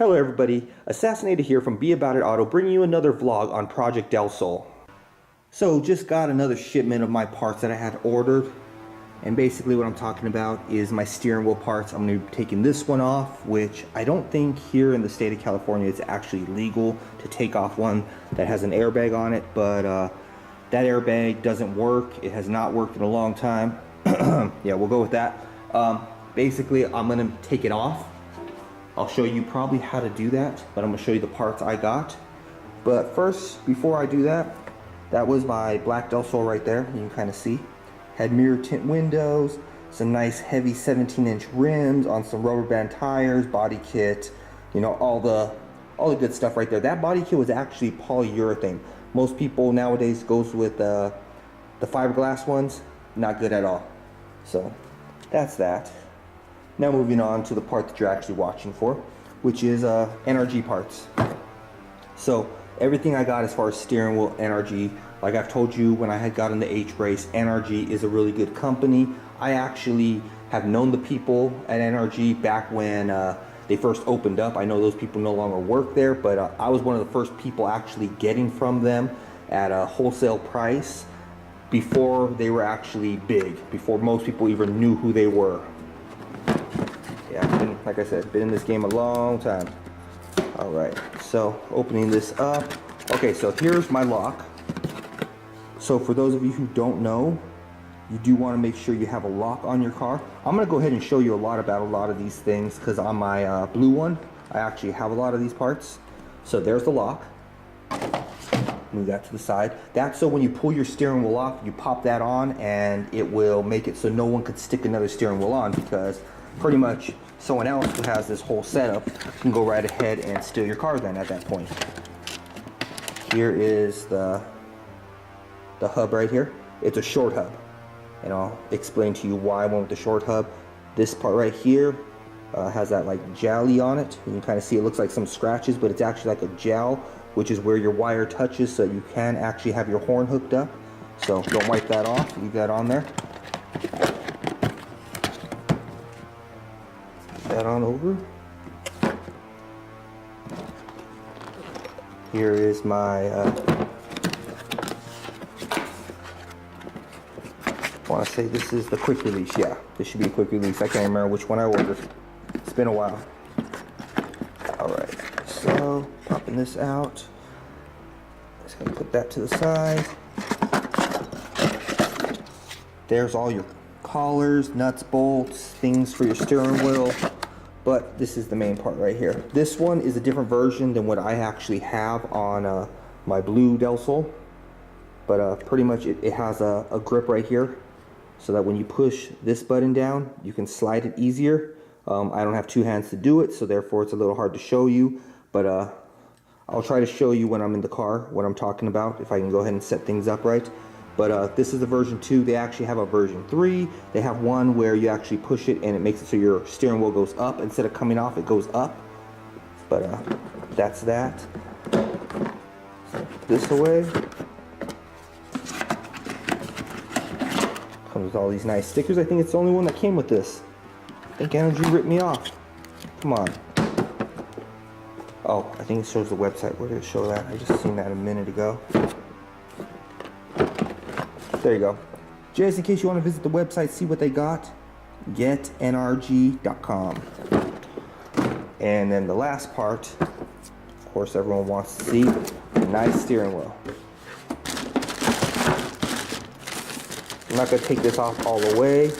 Hello everybody, Assassinator here from Be About It Auto, bringing you another vlog on Project DelSol. So just got another shipment of my parts that I had ordered, and basically what I'm talking about is my steering wheel parts. I'm going to be taking this one off, which I don't think here in the state of California it's actually legal to take off one that has an airbag on it, but that airbag doesn't work. It has not worked in a long time. Yeah, we'll go with that. Basically I'm going to take it off. I'll show you probably how to do that, but I'm going to show you the parts I got. But first, before I do that, that was my black DelSol right there. You can kind of see. Had mirror tint windows, some nice heavy 17-inch rims on some rubber band tires, body kit, you know, all the good stuff right there. That body kit was actually polyurethane. Most people nowadays goes with the fiberglass ones. Not good at all. So that's that. Now moving on to the part that you're actually watching for, which is NRG parts. So everything I got as far as steering wheel, NRG, like I've told you when I had gotten the H-brace, NRG is a really good company. I actually have known the people at NRG back when they first opened up. I know those people no longer work there, but I was one of the first people actually getting from them at a wholesale price before they were actually big, before most people even knew who they were. Yeah, like I said, been in this game a long time. Alright, so opening this up. Okay, so here's my lock. So for those of you who don't know, you do want to make sure you have a lock on your car. I'm going to go ahead and show you a lot about a lot of these things, because on my blue one, I actually have a lot of these parts. So there's the lock. Move that to the side. That's so when you pull your steering wheel off, you pop that on and it will make it so no one could stick another steering wheel on, because pretty much someone else who has this whole setup can go right ahead and steal your car then at that point. Here is the hub right here. It's a short hub, and I'll explain to you why I went with the short hub. This part right here has that like jelly on it. You can kind of see it looks like some scratches, but it's actually like a gel, which is where your wire touches, so you can actually have your horn hooked up. So don't wipe that off, leave that on there. That on over. Here is my I want to say this is the quick release. Yeah, this should be a quick release. I can't remember which one I ordered. It's been a while. Alright, so popping this out. Just gonna put that to the side. There's all your collars, nuts, bolts, things for your steering wheel. But this is the main part right here. This one is a different version than what I actually have on my blue DelSol. But pretty much it has a grip right here, so that when you push this button down, you can slide it easier. I don't have two hands to do it, so therefore it's a little hard to show you. But I'll try to show you when I'm in the car what I'm talking about, if I can go ahead and set things up right. But this is the version 2. They actually have a version 3. They have one where you actually push it and it makes it so your steering wheel goes up. Instead of coming off, it goes up. But that's that. So this away. Comes with all these nice stickers. I think it's the only one that came with this. I think NRG ripped me off. Come on. Oh, I think it shows the website. Where did it show that? I just seen that a minute ago. There you go. Just in case you want to visit the website, see what they got, getnrg.com. And then the last part, of course everyone wants to see, a nice steering wheel. I'm not going to take this off all the way,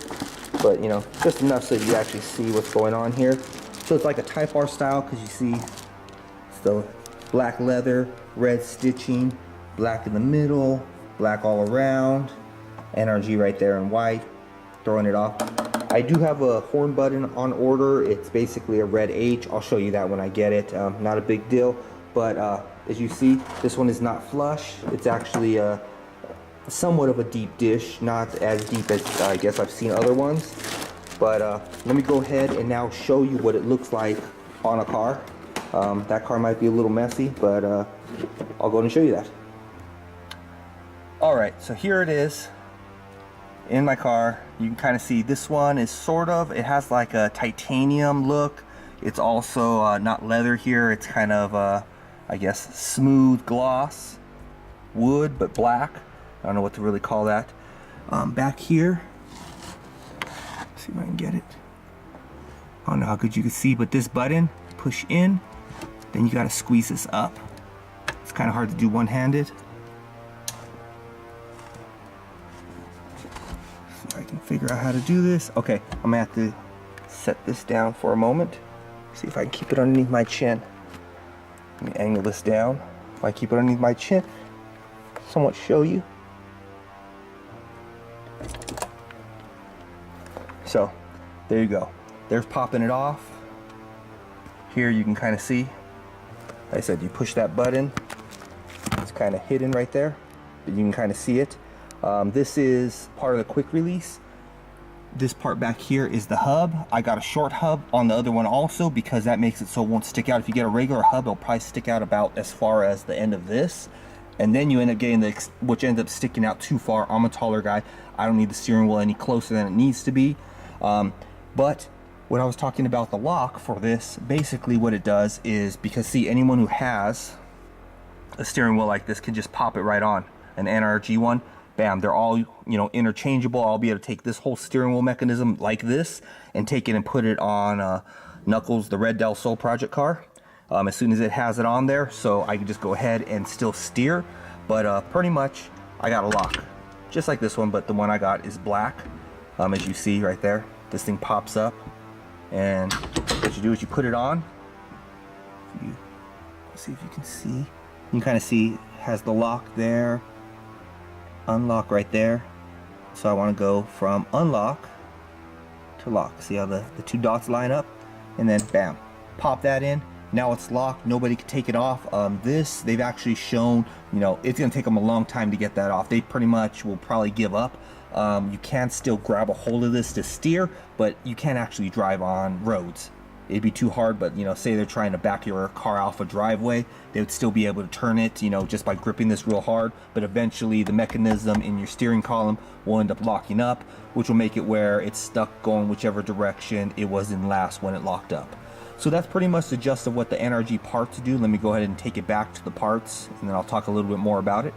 but you know, just enough so you actually see what's going on here. So it's like a Type R style, because you see it's the black leather, red stitching, black in the middle, black all around, NRG right there in white, throwing it off. I do have a horn button on order. It's basically a red H. I'll show you that when I get it. Not a big deal, but as you see, this one is not flush. It's actually somewhat of a deep dish, not as deep as I guess I've seen other ones. But let me go ahead and now show you what it looks like on a car. That car might be a little messy, but I'll go ahead and show you that. Alright, so here it is in my car. You can kind of see this one is it has like a titanium look. It's also not leather here. It's kind of, I guess, smooth gloss wood, but black. I don't know what to really call that. Back here, let's see if I can get it. I don't know how good you can see, but this button, push in, then you gotta squeeze this up. It's kind of hard to do one-handed. See if I can figure out how to do this. Okay, I'm gonna have to set this down for a moment. See if I can keep it underneath my chin. Let me angle this down. If I keep it underneath my chin, somewhat show you. So there you go. There's popping it off. Here you can kind of see. Like I said, you push that button. It's kind of hidden right there, but you can kind of see it. This is part of the quick release. This part back here is the hub. I got a short hub on the other one also because that makes it so it won't stick out. If you get a regular hub, it'll probably stick out about as far as the end of this. And then you end up getting which ends up sticking out too far. I'm a taller guy. I don't need the steering wheel any closer than it needs to be. But when I was talking about the lock for this, basically what it does is, because see, anyone who has a steering wheel like this can just pop it right on. An NRG one, bam, they're all, you know, interchangeable. I'll be able to take this whole steering wheel mechanism like this and take it and put it on Knuckles, the red DelSol project car. As soon as it has it on there, so I can just go ahead and still steer. But pretty much I got a lock just like this one, but the one I got is black. As you see right there, this thing pops up, and what you do is you put it on. See if you can see. You can kind of see it has the lock there, unlock right there. So I want to go from unlock to lock. See how the two dots line up, and then bam, pop that in. Now it's locked. Nobody can take it off. This, they've actually shown, you know, it's going to take them a long time to get that off. They pretty much will probably give up. You can still grab a hold of this to steer, but you can't actually drive on roads. It'd be too hard, but, you know, say they're trying to back your car off a driveway, they would still be able to turn it, you know, just by gripping this real hard. But eventually the mechanism in your steering column will end up locking up, which will make it where it's stuck going whichever direction it was in last when it locked up. So that's pretty much the gist of what the NRG parts do. Let me go ahead and take it back to the parts, and then I'll talk a little bit more about it.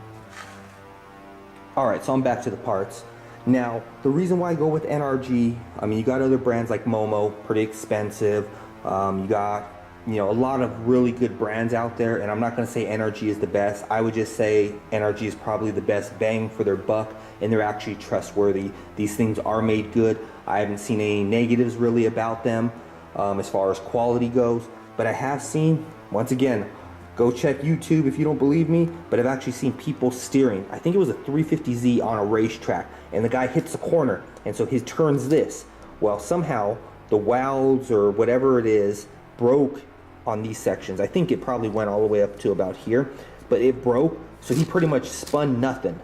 Alright, so I'm back to the parts. Now, the reason why I go with NRG, I mean, you got other brands like Momo, pretty expensive. You got, you know, a lot of really good brands out there, and I'm not going to say NRG is the best. I would just say NRG is probably the best bang for their buck, and they're actually trustworthy. These things are made good. I haven't seen any negatives really about them as far as quality goes, but I have seen, once again, go check YouTube if you don't believe me, but I've actually seen people steering. I think it was a 350Z on a racetrack, and the guy hits the corner, and so he turns this. Well, somehow the valves or whatever it is broke on these sections. I think it probably went all the way up to about here, but it broke, so he pretty much spun nothing,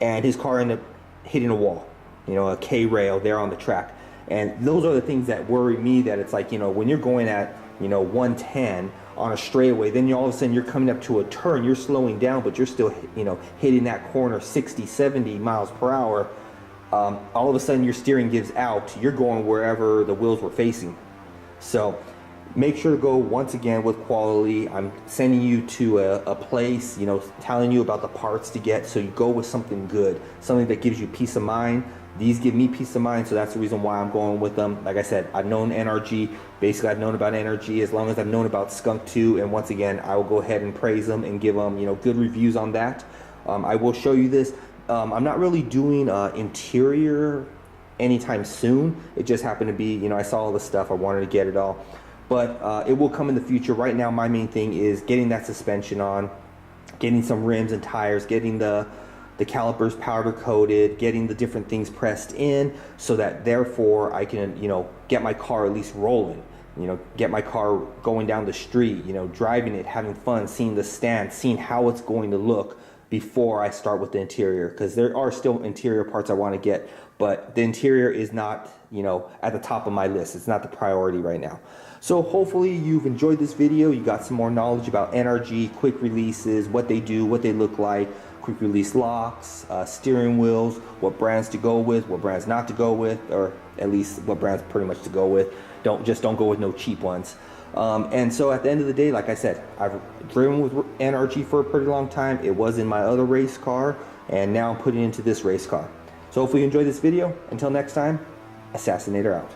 and his car ended up hitting a wall, you know, a K-rail there on the track. And those are the things that worry me, that it's like, you know, when you're going at, you know, 110 on a straightaway, then all of a sudden you're coming up to a turn, you're slowing down, but you're still, you know, hitting that corner 60, 70 miles per hour. All of a sudden your steering gives out, you're going wherever the wheels were facing. So make sure to go, once again, with quality. I'm sending you to a place, you know, telling you about the parts to get, so you go with something good, something that gives you peace of mind. These give me peace of mind, so that's the reason why I'm going with them. Like I said, I've known NRG. Basically, I've known about NRG as long as I've known about Skunk 2, and once again, I will go ahead and praise them and give them, you know, good reviews on that. I will show you this. I'm not really doing interior anytime soon. It just happened to be, you know, I saw all the stuff. I wanted to get it all. But it will come in the future. Right now, my main thing is getting that suspension on, getting some rims and tires, getting the calipers powder coated, getting the different things pressed in, so that therefore I can, you know, get my car at least rolling, you know, get my car going down the street, you know, driving it, having fun, seeing the stand, seeing how it's going to look before I start with the interior, because there are still interior parts I want to get, but the interior is not, you know, at the top of my list. It's not the priority right now. So hopefully you've enjoyed this video. You got some more knowledge about NRG, quick releases, what they do, what they look like, quick release locks, steering wheels, what brands to go with, what brands not to go with, or at least what brands pretty much to go with. Don't go with no cheap ones. And so at the end of the day, like I said, I've driven with NRG for a pretty long time. It was in my other race car, and now I'm putting it into this race car. So hopefully you enjoyed this video. Until next time, Assassinator out.